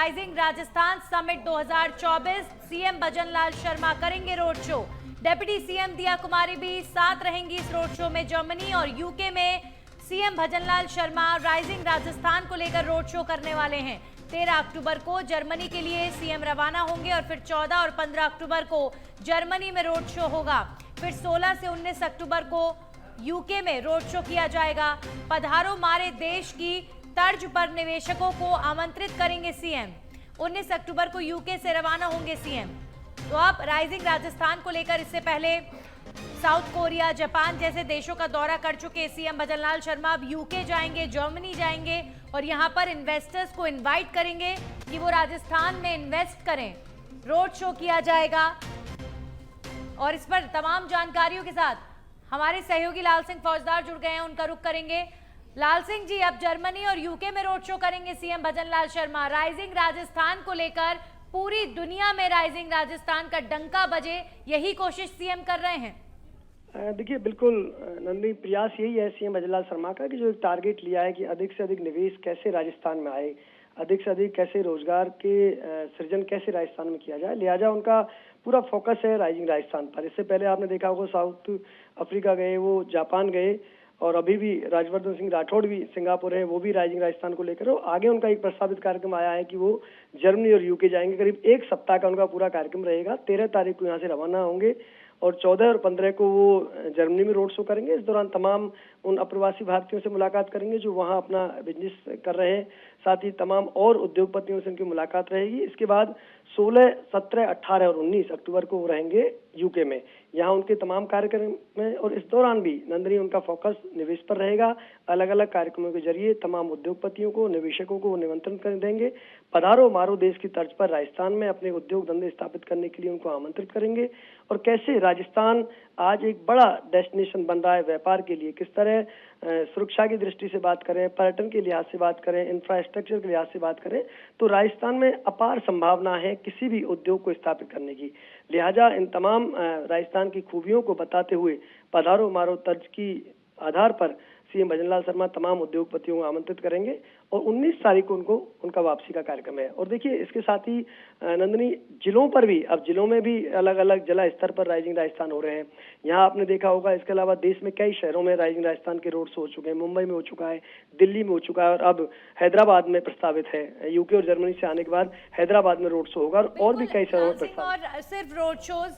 Rising Rajasthan summit 2024, CM Bhajanlal Sharma करेंगे road show. Deputy CM दिया कुमारी भी साथ रहेंगी इस रोड शो में। जर्मनी और यूके में सीएम भजनलाल शर्मा राइजिंग राजस्थान को लेकर रोड शो करने वाले हैं। 13 अक्टूबर को जर्मनी के लिए सीएम रवाना होंगे और फिर 14 और 15 अक्टूबर को जर्मनी में रोड शो होगा। फिर 16 से 19 अक्टूबर को यूके में रोड शो किया जाएगा। पधारो मारे देश की तर्ज पर निवेशकों को आमंत्रित करेंगे सीएम। 19 अक्टूबर को यूके से रवाना होंगे सीएम। तो अब राइजिंग राजस्थान को लेकर इससे पहले साउथ कोरिया, जापान जैसे देशों का दौरा कर चुके सीएम भजनलाल शर्मा अब यूके जाएंगे, जर्मनी जाएंगे और यहां पर इन्वेस्टर्स को इनवाइट करेंगे कि वो राजस्थान में इन्वेस्ट करें। रोड शो किया जाएगा और इस पर तमाम जानकारियों के साथ हमारे सहयोगी लाल सिंह फौजदार जुड़ गए हैं, उनका रुख करेंगे। लाल सिंह जी, अब जर्मनी और यूके में रोड शो करेंगे सीएम भजनलाल शर्मा। राइजिंग राजस्थान को लेकर पूरी दुनिया में राइजिंग राजस्थान का डंका बजे, यही कोशिश सीएम कर रहे हैं। देखिए, बिल्कुल नंदी, प्रयास यही है सीएम भजनलाल शर्मा का कि जो एक टारगेट लिया है कि अधिक से अधिक निवेश कैसे राजस्थान में आए, अधिक से अधिक कैसे रोजगार के सृजन कैसे राजस्थान में किया जाए। लिहाजा उनका पूरा फोकस है राइजिंग राजस्थान पर। इससे पहले आपने देखा होगा साउथ अफ्रीका गए, वो जापान गए और अभी भी राज्यवर्धन सिंह राठौड़ भी सिंगापुर है, वो भी राइजिंग राजस्थान को लेकर। आगे उनका एक प्रस्तावित कार्यक्रम आया है कि वो जर्मनी और यूके जाएंगे। करीब एक सप्ताह का उनका पूरा कार्यक्रम रहेगा। 13 तारीख को यहाँ से रवाना होंगे और 14 और 15 को वो जर्मनी में रोड शो करेंगे। इस दौरान तमाम उन अप्रवासी भारतीयों से मुलाकात करेंगे जो वहाँ अपना बिजनेस कर रहे हैं। साथ ही तमाम और उद्योगपतियों से उनकी मुलाकात रहेगी। इसके बाद 16, 17, 18 और 19 अक्टूबर को वो रहेंगे यूके में। यहाँ उनके तमाम कार्यक्रम में और इस दौरान भी नंदनी उनका फोकस निवेश पर रहेगा। अलग अलग कार्यक्रमों के जरिए तमाम उद्योगपतियों को, निवेशकों को निमंत्रण कर देंगे। पधारो मारो देश की तर्ज पर राजस्थान में अपने उद्योग धंधे स्थापित करने के लिए उनको आमंत्रित करेंगे। और कैसे राजस्थान आज एक बड़ा डेस्टिनेशन बन रहा है व्यापार के लिए, किस तरह सुरक्षा की दृष्टि से बात करें, पर्यटन के लिहाज से बात करें, इंफ्रास्ट्रक्चर के लिहाज से बात करें, तो राजस्थान में अपार संभावना है किसी भी उद्योग को स्थापित करने की। लिहाजा इन तमाम राजस्थान की खूबियों को बताते हुए पधारो मारो तर्ज की आधार पर सीएम भजनलाल शर्मा तमाम उद्योगपतियों को आमंत्रित करेंगे और 19 तारीख को उनका वापसी का कार्यक्रम है। और देखिए, इसके साथ ही नंदनी, जिलों पर भी, अब जिलों में भी अलग अलग जिला स्तर पर राइजिंग राजस्थान हो रहे हैं। यहाँ आपने देखा होगा, इसके अलावा देश में कई शहरों में राइजिंग राजस्थान के रोड शो हो चुके हैं। मुंबई में हो चुका है, दिल्ली में हो चुका है और अब हैदराबाद में प्रस्तावित है। यूके और जर्मनी से आने के बाद हैदराबाद में रोड शो होगा और भी कई शहरों में प्रस्तावित। और सिर्फ रोड शोज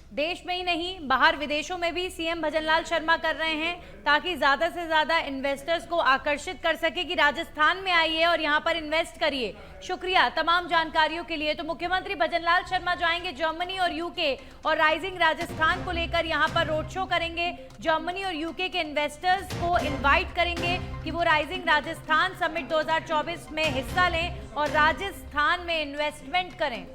देश में ही नहीं, बाहर विदेशों में भी सीएम भजनलाल शर्मा कर रहे हैं ताकि ज्यादा से ज्यादा इन्वेस्टर्स को आकर्षित कर सके कि राजस्थान में आइए और यहां पर इन्वेस्ट करिए। शुक्रिया तमाम जानकारियों के लिए। तो मुख्यमंत्री भजनलाल शर्मा जाएंगे जर्मनी और यूके और राइजिंग राजस्थान को लेकर यहां पर रोड शो करेंगे। जर्मनी और यूके के इन्वेस्टर्स को इन्वाइट करेंगे कि वो राइजिंग राजस्थान समिट 2024 में हिस्सा लें और राजस्थान में इन्वेस्टमेंट करें।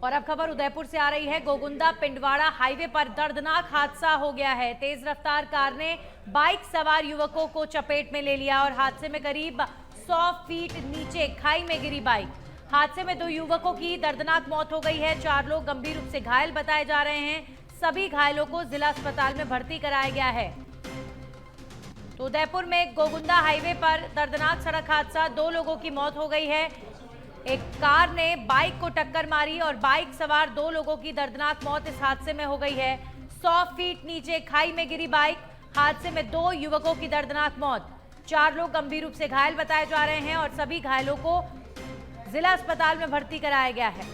और अब खबर उदयपुर से आ रही है। गोगुंदा पिंडवाड़ा हाईवे पर दर्दनाक हादसा हो गया है। तेज रफ्तार कार ने बाइक सवार युवकों को चपेट में ले लिया और हादसे में करीब 100 फीट नीचे खाई में गिरी बाइक। हादसे में 2 युवकों की दर्दनाक मौत हो गई है। 4 लोग गंभीर रूप से घायल बताए जा रहे हैं। सभी घायलों को जिला अस्पताल में भर्ती कराया गया है। तो उदयपुर में गोगुंदा हाईवे पर दर्दनाक सड़क हादसा, 2 लोगों की मौत हो गई है। एक कार ने बाइक को टक्कर मारी और बाइक सवार 2 लोगों की दर्दनाक मौत इस हादसे में हो गई है। 100 फीट नीचे खाई में गिरी बाइक। हादसे में 2 युवकों की दर्दनाक मौत। 4 लोग गंभीर रूप से घायल बताए जा रहे हैं और सभी घायलों को जिला अस्पताल में भर्ती कराया गया है।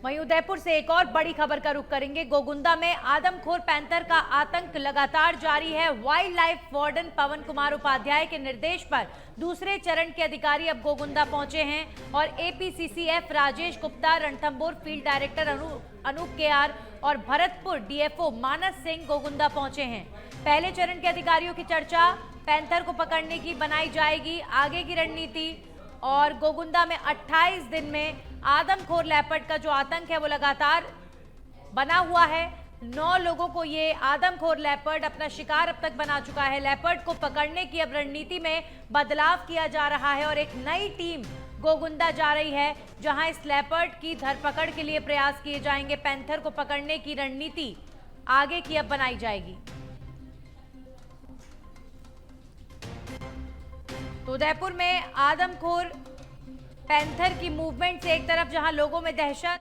वहीं उदयपुर से एक और बड़ी खबर का रुख करेंगे। गोगुंदा में आदमखोर पैंथर का आतंक लगातार जारी है। वाइल्ड लाइफ वार्डन पवन कुमार उपाध्याय के निर्देश पर दूसरे चरण के अधिकारी अब गोगुंदा पहुंचे हैं और APCCF Rajesh Gupta, Ranthambore field director Anoop KR और भरतपुर डीएफओ मानस सिंह गोगुंदा पहुंचे हैं। पहले चरण के अधिकारियों की चर्चा, पैंथर को पकड़ने की बनाई जाएगी आगे की रणनीति। और गोगुंदा में 28 दिन में आदमखोर लेपर्ड का जो आतंक है वो लगातार बना हुआ है। 9 लोगों को ये आदमखोर लेपर्ड अपना शिकार अब तक बना चुका है। लेपर्ड को पकड़ने की अब रणनीति में बदलाव किया जा रहा है और एक नई टीम गोगुंदा जा रही है जहां इस लेपर्ड की धरपकड़ के लिए प्रयास किए जाएंगे। पैंथर को पकड़ने की रणनीति आगे की अब बनाई जाएगी। उदयपुर में आदमखोर पैंथर की मूवमेंट से एक तरफ जहां लोगों में दहशत,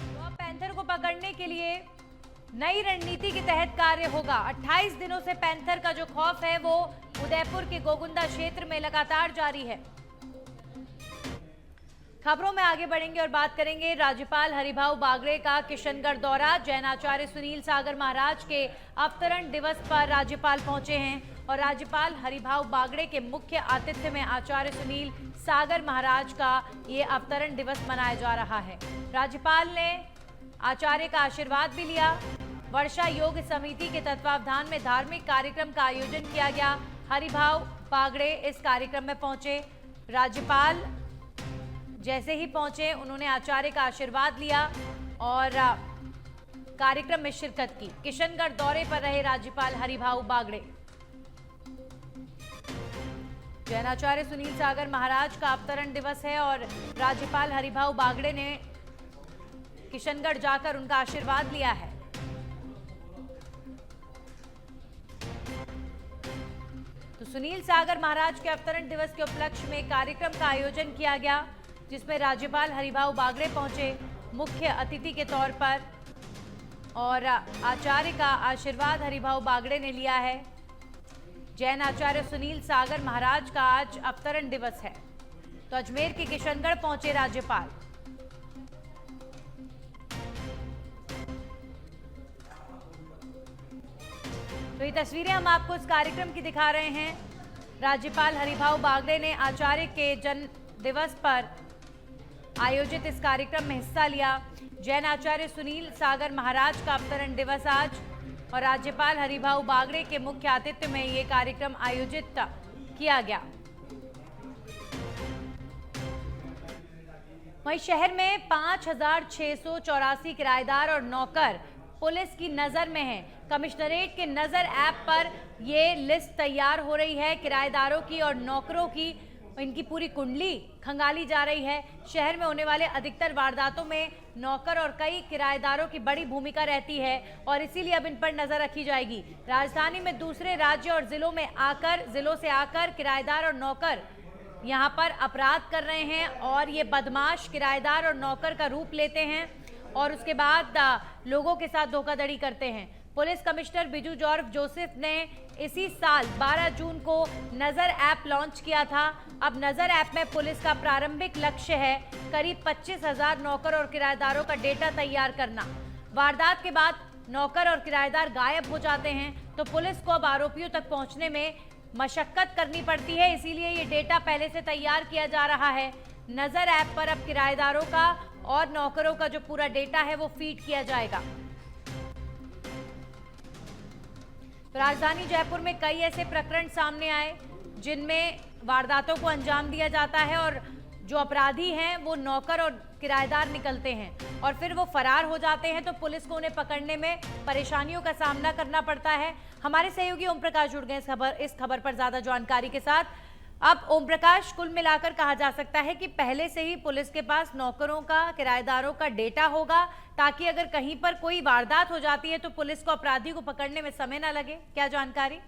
तो अब पैंथर को पकड़ने के लिए नई रणनीति के तहत कार्य होगा। 28 दिनों से पैंथर का जो खौफ है वो उदयपुर के गोगुंदा क्षेत्र में लगातार जारी है। खबरों में आगे बढ़ेंगे और बात करेंगे राज्यपाल हरिभाऊ बागड़े का किशनगढ़ दौरा। जैनाचार्य सुनील सागर महाराज के अवतरण दिवस पर राज्यपाल पहुंचे हैं और राज्यपाल हरिभाऊ बागड़े के मुख्य आतिथ्य में आचार्य सुनील सागर महाराज का ये अवतरण दिवस मनाया जा रहा है। राज्यपाल ने आचार्य का आशीर्वाद भी लिया। वर्षा योग समिति के तत्वावधान में धार्मिक कार्यक्रम का आयोजन किया गया। हरिभाऊ बागड़े इस कार्यक्रम में पहुंचे। राज्यपाल जैसे ही पहुंचे उन्होंने आचार्य का आशीर्वाद लिया और कार्यक्रम में शिरकत की। किशनगढ़ दौरे पर रहे राज्यपाल हरिभाऊ बागड़े। जैनाचार्य सुनील सागर महाराज का अवतरण दिवस है और राज्यपाल हरिभाऊ बागड़े ने किशनगढ़ जाकर उनका आशीर्वाद लिया है। तो सुनील सागर महाराज के अवतरण दिवस के उपलक्ष्य में कार्यक्रम का आयोजन किया गया जिसमें राज्यपाल हरिभाऊ बागड़े पहुंचे मुख्य अतिथि के तौर पर और आचार्य का आशीर्वाद हरिभाऊ बागड़े ने लिया है। जैन आचार्य सुनील सागर महाराज का आज अवतरण दिवस है तो अजमेर के किशनगढ़ पहुंचे राज्यपाल। तो ये तस्वीरें हम आपको इस कार्यक्रम की दिखा रहे हैं। राज्यपाल हरिभाऊ बागड़े ने आचार्य के जन्म दिवस पर आयोजित इस कार्यक्रम में हिस्सा लिया। जैन आचार्य सुनील सागर महाराज का अवतरण दिवस आज और राज्यपाल हरिभाऊ बागड़े के मुख्य आतिथ्य में ये कार्यक्रम आयोजित किया गया। वहीं शहर में 5,684 किराएदार और नौकर पुलिस की नजर में हैं। कमिश्नरेट के नजर ऐप पर ये लिस्ट तैयार हो रही है। किराएदारों की और नौकरों की इनकी पूरी कुंडली खंगाली जा रही है। शहर में होने वाले अधिकतर वारदातों में नौकर और कई किराएदारों की बड़ी भूमिका रहती है और इसीलिए अब इन पर नजर रखी जाएगी। राजधानी में दूसरे राज्य और जिलों से आकर किराएदार और नौकर यहाँ पर अपराध कर रहे हैं और ये बदमाश किराएदार और नौकर का रूप लेते हैं और उसके बाद लोगों के साथ धोखाधड़ी करते हैं। Police commissioner Biju George Joseph ने इसी साल 12 जून को नजर ऐप लॉन्च किया था। अब नजर ऐप में पुलिस का प्रारंभिक लक्ष्य है करीब 25,000 नौकर और किराएदारों का डेटा तैयार करना। वारदात के बाद नौकर और किराएदार गायब हो जाते हैं तो पुलिस को अब आरोपियों तक पहुंचने में मशक्कत करनी पड़ती है, इसीलिए ये डेटा पहले से तैयार किया जा रहा है। नजर ऐप पर अब किराएदारों का और नौकरों का जो पूरा डेटा है वो फीड किया जाएगा। तो राजधानी जयपुर में कई ऐसे प्रकरण सामने आए जिनमें वारदातों को अंजाम दिया जाता है और जो अपराधी हैं वो नौकर और किराएदार निकलते हैं और फिर वो फरार हो जाते हैं तो पुलिस को उन्हें पकड़ने में परेशानियों का सामना करना पड़ता है। हमारे सहयोगी ओम प्रकाश जुड़ गए इस खबर पर ज्यादा जानकारी के साथ। अब ओम प्रकाश, कुल मिलाकर कहा जा सकता है कि पहले से ही पुलिस के पास नौकरों का, किराएदारों का डेटा होगा ताकि अगर कहीं पर कोई वारदात हो जाती है तो पुलिस को अपराधी को पकड़ने में समय न लगे। क्या जानकारी?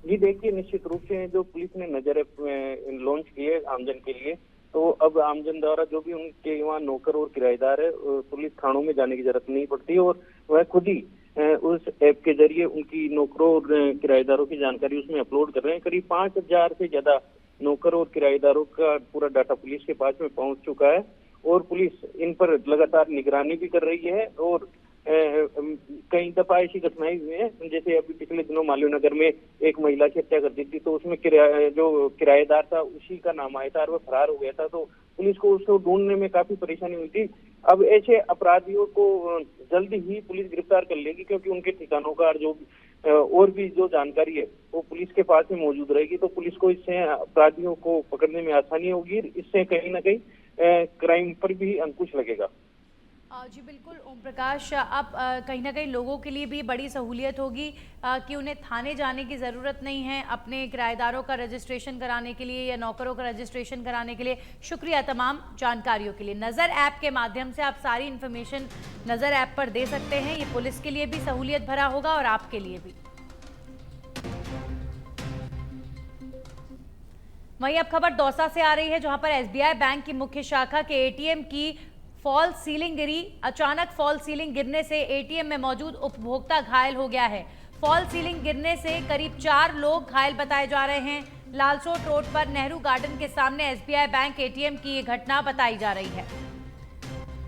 जी देखिए, निश्चित रूप से जो पुलिस ने नजर लॉन्च की है आमजन के लिए, तो अब आमजन द्वारा जो भी उनके वहाँ नौकर और किराएदार है पुलिस थानों में जाने की जरूरत नहीं पड़ती और वह खुद ही उस ऐप के जरिए उनकी नौकरों और किराएदारों की जानकारी उसमें अपलोड कर रहे हैं। करीब 5,000 से ज्यादा नौकर और किराएदारों का पूरा डाटा पुलिस के पास में पहुंच चुका है और पुलिस इन पर लगातार निगरानी भी कर रही है और कई दफा ऐसी घटनाएं हुई हैं। जैसे अभी पिछले दिनों मालवीय नगर में एक महिला की हत्या कर दी थी तो उसमें जो किराएदार था उसी का नाम आया था और वह फरार हो गया था, तो पुलिस को उसको ढूंढने में काफी परेशानी हुई थी। अब ऐसे अपराधियों को जल्दी ही पुलिस गिरफ्तार कर लेगी क्योंकि उनके ठिकानों का और भी जो जानकारी है वो पुलिस के पास में मौजूद रहेगी, तो पुलिस को इससे अपराधियों को पकड़ने में आसानी होगी। इससे कहीं ना कहीं क्राइम पर भी अंकुश लगेगा। जी बिल्कुल ओम प्रकाश, अब कहीं ना कहीं लोगों के लिए भी बड़ी सहूलियत होगी कि उन्हें थाने जाने की ज़रूरत नहीं है अपने किराएदारों का रजिस्ट्रेशन कराने के लिए या नौकरों का रजिस्ट्रेशन कराने के लिए। शुक्रिया तमाम जानकारियों के लिए। नज़र ऐप के माध्यम से आप सारी इन्फॉर्मेशन नज़र ऐप पर दे सकते हैं। ये पुलिस के लिए भी सहूलियत भरा होगा और आपके लिए भी। वहीं अब खबर दौसा से आ रही है, जहां पर एसबीआई बैंक की मुख्य शाखा के एटीएम की फॉल सीलिंग गिरी। अचानक फॉल सीलिंग गिरने से एटीएम में मौजूद उपभोक्ता घायल हो गया है। फॉल सीलिंग गिरने से करीब 4 लोग घायल बताए जा रहे हैं। लालसोट रोड पर नेहरू गार्डन के सामने एसबीआई बैंक एटीएम की ये घटना बताई जा रही है।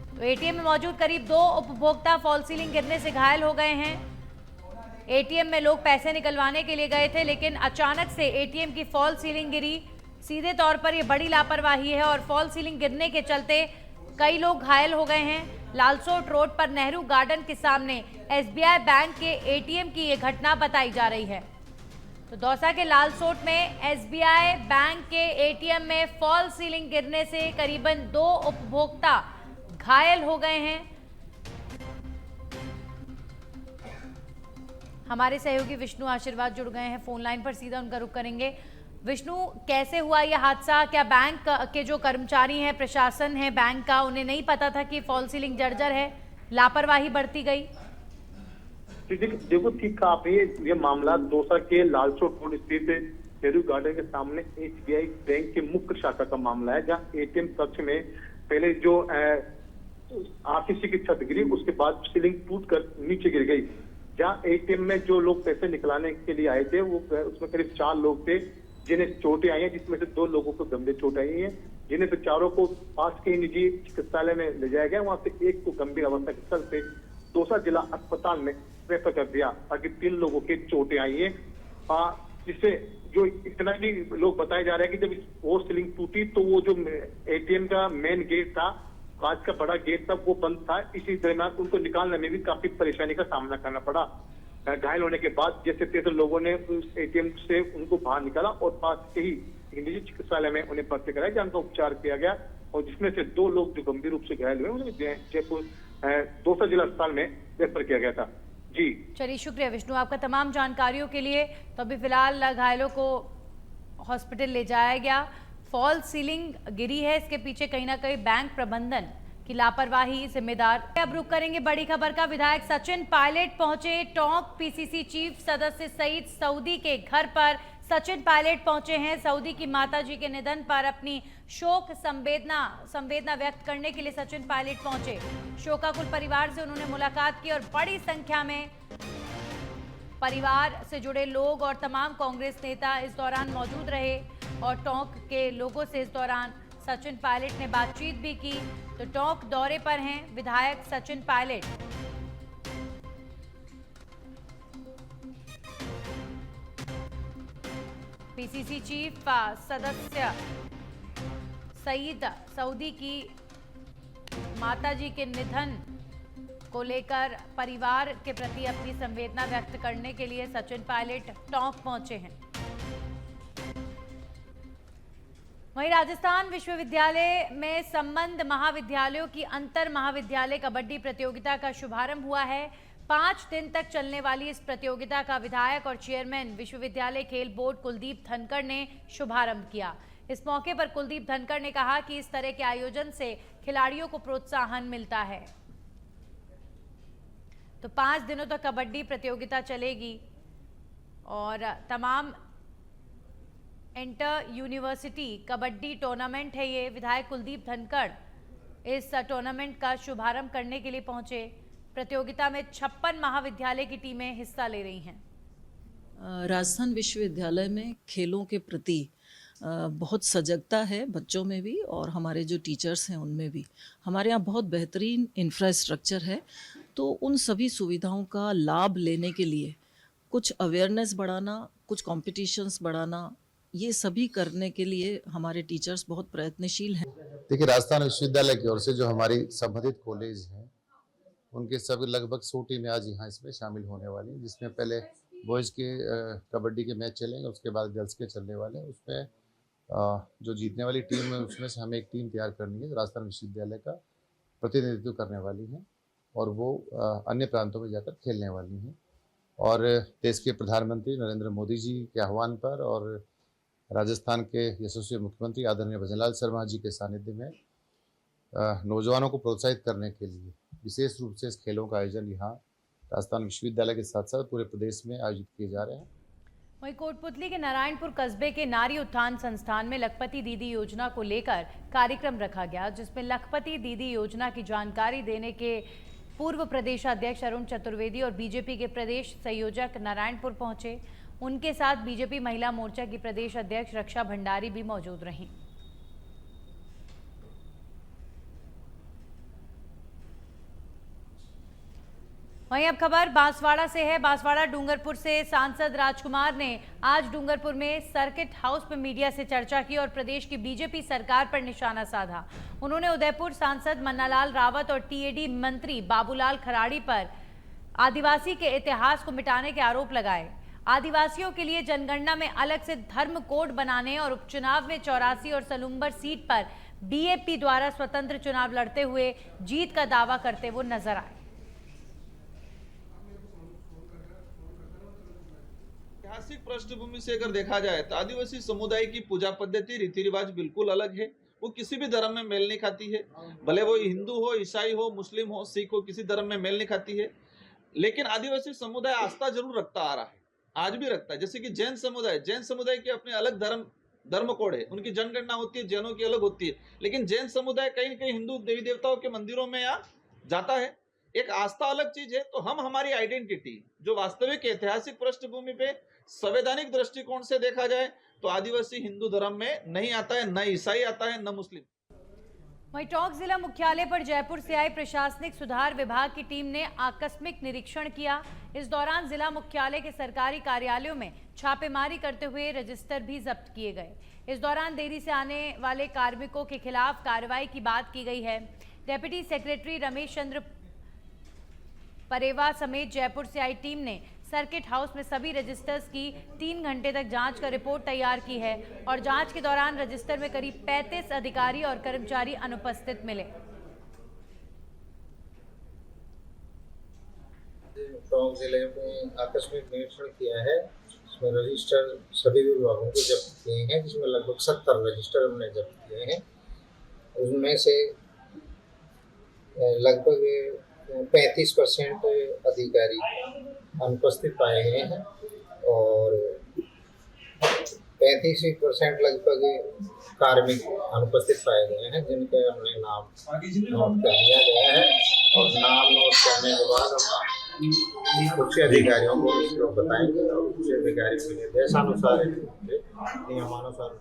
तो एटीएम में मौजूद करीब 2 उपभोक्ता फॉल सीलिंग गिरने से घायल हो गए हैं। एटीएम में लोग पैसे निकलवाने के लिए गए थे, लेकिन अचानक से एटीएम की फॉल सीलिंग गिरी। सीधे तौर पर यह बड़ी लापरवाही है और फॉल सीलिंग गिरने के चलते कई लोग घायल हो गए हैं। लालसोट रोड पर नेहरू गार्डन के सामने एसबीआई बैंक के एटीएम की यह घटना बताई जा रही है। तो दौसा के लालसोट में एसबीआई बैंक के एटीएम में फॉल सीलिंग गिरने से करीबन 2 उपभोक्ता घायल हो गए हैं। हमारे सहयोगी विष्णु आशीर्वाद जुड़ गए हैं फोन लाइन पर, सीधा उनका रुख करेंगे। विष्णु, कैसे हुआ यह हादसा? क्या बैंक के जो कर्मचारी हैं, प्रशासन है बैंक का, उन्हें नहीं पता था कि फॉल सीलिंग जर्जर है, लापरवाही बरती गई? देखो, ठीक कहा आपने। ये मामला दौसा के लालचौक रोड स्थित नेहरू गार्डन के सामने एसबीआई बैंक के मुख्य शाखा का मामला है, जहां एटीएम कक्ष में पहले जो आरसीसी की छत गिरी, उसके बाद सीलिंग टूटकर नीचे गिर गई। जहां एटीएम में जो लोग पैसे निकलाने के लिए आए थे, वो उसमें करीब 4 लोग थे जिन्हें चोटें आई हैं, जिसमें से 2 लोगों को गंभीर चोट आई है, जिन्हें तो चारों को पास के निजी चिकित्सालय में ले जाया गया। वहां से एक को गंभीर अवस्था के चलते दौसा जिला अस्पताल में रेफर कर दिया, ताकि 3 लोगों के चोटें आई है। जिससे जो इतना भी लोग बताए जा रहे हैं कि जब वो सीलिंग टूटी तो वो जो एटीएम का मेन गेट था, कांच का बड़ा गेट था, वो बंद था। इसी दरमियान उनको निकालने में भी काफी परेशानी का सामना करना पड़ा। घायल होने के बाद जैसे तैसे लोगों ने उस एटीएम से उनको बाहर निकाला और पास के ही निजी चिकित्सालय में उन्हें भर्ती कराया, जहां उनका उपचार किया गया। और जिसमें से 2 लोग जो गंभीर रूप से घायल हुए, उन्हें जयपुर दौसा जिला अस्पताल में रेफर किया गया था। जी चलिए, शुक्रिया विष्णु आपका तमाम जानकारियों के लिए। तो अभी फिलहाल घायलों को हॉस्पिटल ले जाया गया। फॉल सीलिंग गिरी है, इसके पीछे कहीं ना कहीं बैंक प्रबंधन की लापरवाही जिम्मेदार। अब रुक करेंगे बड़ी खबर का। विधायक सचिन पायलट पहुंचे टोंक। पीसीसी चीफ सदस्य सईद सऊदी के घर पर सचिन पायलट पहुंचे हैं। सऊदी की माताजी के निधन पर अपनी शोक संवेदना व्यक्त करने के लिए सचिन पायलट पहुंचे। शोकाकुल परिवार से उन्होंने मुलाकात की और बड़ी संख्या में परिवार से जुड़े लोग और तमाम कांग्रेस नेता इस दौरान मौजूद रहे और टोंक के लोगों से इस दौरान सचिन पायलट ने बातचीत भी की। तो टोंक दौरे पर हैं विधायक सचिन पायलट। पीसीसी चीफ सदस्य सईद सऊदी की माताजी के निधन को लेकर परिवार के प्रति अपनी संवेदना व्यक्त करने के लिए सचिन पायलट टोंक पहुंचे हैं। वहीं राजस्थान विश्वविद्यालय में संबद्ध महाविद्यालयों की अंतर महाविद्यालय कबड्डी प्रतियोगिता का शुभारंभ हुआ है। 5 दिन तक चलने वाली इस प्रतियोगिता का विधायक और चेयरमैन विश्वविद्यालय खेल बोर्ड कुलदीप धनखड़ ने शुभारंभ किया। इस मौके पर कुलदीप धनखड़ ने कहा कि इस तरह के आयोजन से खिलाड़ियों को प्रोत्साहन मिलता है। तो 5 दिनों तक कबड्डी प्रतियोगिता चलेगी और तमाम इंटर यूनिवर्सिटी कबड्डी टूर्नामेंट है ये। विधायक कुलदीप धनखड़ इस टूर्नामेंट का शुभारंभ करने के लिए पहुंचे। प्रतियोगिता में 56 महाविद्यालय की टीमें हिस्सा ले रही हैं। राजस्थान विश्वविद्यालय में खेलों के प्रति बहुत सजगता है, बच्चों में भी और हमारे जो टीचर्स हैं उनमें भी। हमारे यहाँ बहुत बेहतरीन इंफ्रास्ट्रक्चर है, तो उन सभी सुविधाओं का लाभ लेने के लिए कुछ अवेयरनेस बढ़ाना, कुछ कॉम्पिटिशन्स बढ़ाना, ये सभी करने के लिए हमारे टीचर्स बहुत प्रयत्नशील हैं। देखिए, राजस्थान विश्वविद्यालय की ओर से जो हमारी संबंधित कॉलेज हैं, उनके सभी लगभग 100 टीमें आज यहाँ इसमें शामिल होने वाली हैं, जिसमें पहले बॉयज़ के कबड्डी के मैच चलेंगे, उसके बाद गर्ल्स के चलने वाले हैं। उसमें जो जीतने वाली टीम है उसमें से हमें एक टीम तैयार करनी है राजस्थान विश्वविद्यालय का, प्रतिनिधित्व करने वाली हैं और वो अन्य प्रांतों में जाकर खेलने वाली हैं। और देश के प्रधानमंत्री नरेंद्र मोदी जी के आह्वान पर और राजस्थान के यशस्वी मुख्यमंत्री आदरणीय भजनलाल शर्मा जी के सानिध्य में नौजवानों को प्रोत्साहित करने के लिए विशेष रूप से इस खेलों का आयोजन यहाँ राजस्थान विश्वविद्यालय के साथ साथ पूरे प्रदेश में आयोजित किए जा रहे हैं। वहीं कोटपुतली के नारायणपुर कस्बे के नारी उत्थान संस्थान में लखपति दीदी योजना को लेकर कार्यक्रम रखा गया, जिसमें लखपति दीदी योजना की जानकारी देने के पूर्व प्रदेशाध्यक्ष अरुण चतुर्वेदी और बीजेपी के प्रदेश संयोजक नारायणपुर पहुंचे। उनके साथ बीजेपी महिला मोर्चा की प्रदेश अध्यक्ष रक्षा भंडारी भी मौजूद रहीं। वहीं अब खबर बांसवाड़ा से है। बांसवाड़ा डूंगरपुर से सांसद राजकुमार ने आज डूंगरपुर में सर्किट हाउस में मीडिया से चर्चा की और प्रदेश की बीजेपी सरकार पर निशाना साधा। उन्होंने उदयपुर सांसद मन्नालाल रावत और टीएडी मंत्री बाबूलाल खराड़ी पर आदिवासी के इतिहास को मिटाने के आरोप लगाए। आदिवासियों के लिए जनगणना में अलग से धर्म कोड बनाने और उपचुनाव में 84 और सलुम्बर सीट पर बीएपी द्वारा स्वतंत्र चुनाव लड़ते हुए जीत का दावा करते वो नजर आए। ऐतिहासिक पृष्ठभूमि से अगर देखा जाए तो आदिवासी समुदाय की पूजा पद्धति रीति रिवाज बिल्कुल अलग है। वो किसी भी धर्म में मेल नहीं खाती है, भले वो हिंदू हो, ईसाई हो, मुस्लिम हो, सिख हो, किसी धर्म में मेल नहीं खाती है। लेकिन आदिवासी समुदाय आस्था जरूर रखता आ रहा है, आज भी रखता है। जैसे कि जैन समुदाय के अपने अलग धर्म कोड है, उनकी जनगणना होती है, जैनों की अलग होती है। लेकिन जैन समुदाय कहीं न कहीं हिंदू देवी देवताओं के मंदिरों में जाता है। एक आस्था अलग चीज है। तो हम हमारी आइडेंटिटी जो वास्तविक ऐतिहासिक पृष्ठभूमि पे संवैधानिक दृष्टिकोण से देखा जाए तो आदिवासी हिंदू धर्म में नहीं आता है, न ईसाई आता है, न मुस्लिम। वहीं टोंक जिला मुख्यालय पर जयपुर से आई प्रशासनिक सुधार विभाग की टीम ने आकस्मिक निरीक्षण किया। इस दौरान जिला मुख्यालय के सरकारी कार्यालयों में छापेमारी करते हुए रजिस्टर भी जब्त किए गए। इस दौरान देरी से आने वाले कार्मिकों के खिलाफ कार्रवाई की बात की गई है। डेप्यूटी सेक्रेटरी रमेश चंद्र परेवा समेत जयपुर से आई टीम ने सर्किट हाउस में सभी रजिस्टर्स की 3 घंटे तक जांच कर रिपोर्ट तैयार की है और जांच के दौरान रजिस्टर में करीब 35 अधिकारी और कर्मचारी अनुपस्थित मिले। टोंक जिले में आकस्मिक निरीक्षण किया है, इसमें रजिस्टर सभी विभागों को जब्त किए हैं, जिसमें लगभग 70 रजिस्टर हमने जब्त किए हैं। उनमें से लगभग 35% अधिकारी अनुपस्थित पाए गए हैं और 35% लगभग कार्मिक अनुपस्थित पाए गए हैं, जिनके हमने नाम नोट कर लिया गया है। और नाम नोट करने के बाद हम उच्च अधिकारियों को इसको बताएंगे और उच्च अधिकारी के निर्देशानुसार नियमानुसार।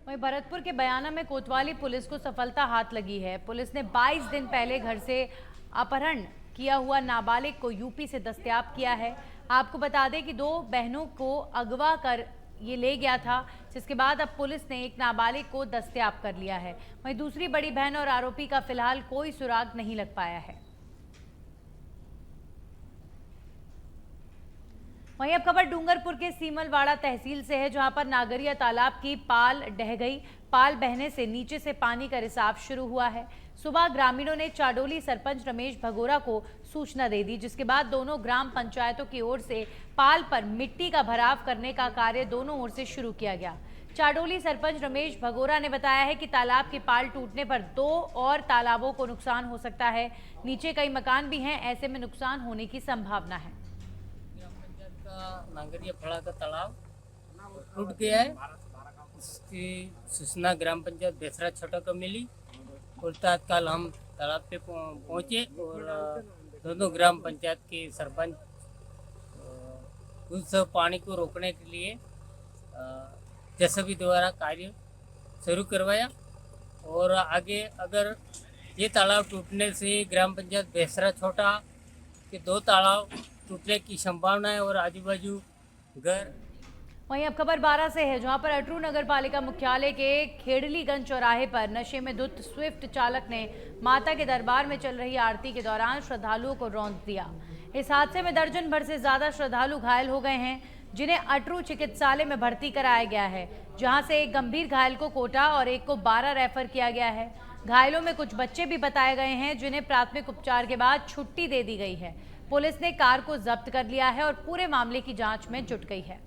वहीं भरतपुर के बयाना में कोतवाली पुलिस को सफलता हाथ लगी है। पुलिस ने 22 दिन पहले घर से अपहरण किया हुआ नाबालिग को यूपी से दस्तयाब किया है। आपको बता दें कि 2 बहनों को अगवा कर ये ले गया था, जिसके बाद अब पुलिस ने एक नाबालिग को दस्तयाब कर लिया है। वहीं दूसरी बड़ी बहन और आरोपी का फिलहाल कोई सुराग नहीं लग पाया है। वहीं अब खबर डूंगरपुर के सीमलवाड़ा तहसील से है, जहां पर नागरिया तालाब की पाल ढह गई। पाल बहने से नीचे से पानी का रिसाव शुरू हुआ है। सुबह ग्रामीणों ने चाडोली सरपंच रमेश भगोरा को सूचना दे दी, जिसके बाद दोनों ग्राम पंचायतों की ओर से पाल पर मिट्टी का भराव करने का कार्य दोनों ओर से शुरू किया गया। चाडोली सरपंच रमेश भगोरा ने बताया है कि तालाब की पाल टूटने पर 2 और तालाबों को नुकसान हो सकता है। नीचे कई मकान भी हैं, ऐसे में नुकसान होने की संभावना है। नागरिया फड़ा का तालाब टूट गया है, इसकी सूचना ग्राम पंचायत बेसरा छोटा को मिली और तत्काल हम तालाब पे पहुंचे और दोनों ग्राम पंचायत के सरपंच उस पानी को रोकने के लिए जेसीबी द्वारा कार्य शुरू करवाया। और आगे अगर ये तालाब टूटने से ग्राम पंचायत बेसरा छोटा के 2 तालाब टूटने की संभावना है और आजू बाजू घर। वहीं अब खबर 12 से है, जहां पर अटरू नगर पालिका मुख्यालय के खेड़लीगंज चौराहे पर नशे में धुत स्विफ्ट चालक ने माता के दरबार में चल रही आरती के दौरान श्रद्धालुओं को रौंद दिया। इस हादसे में दर्जन भर से ज्यादा श्रद्धालु घायल हो गए हैं, जिन्हें अटरू चिकित्सालय में भर्ती कराया गया है, जहां से एक गंभीर घायल को कोटा और एक को 12 रेफर किया गया है। घायलों में कुछ बच्चे भी बताए गए हैं जिन्हें प्राथमिक उपचार के बाद छुट्टी दे दी गई है। पुलिस ने कार को जब्त कर लिया है और पूरे मामले की जांच में जुट गई है।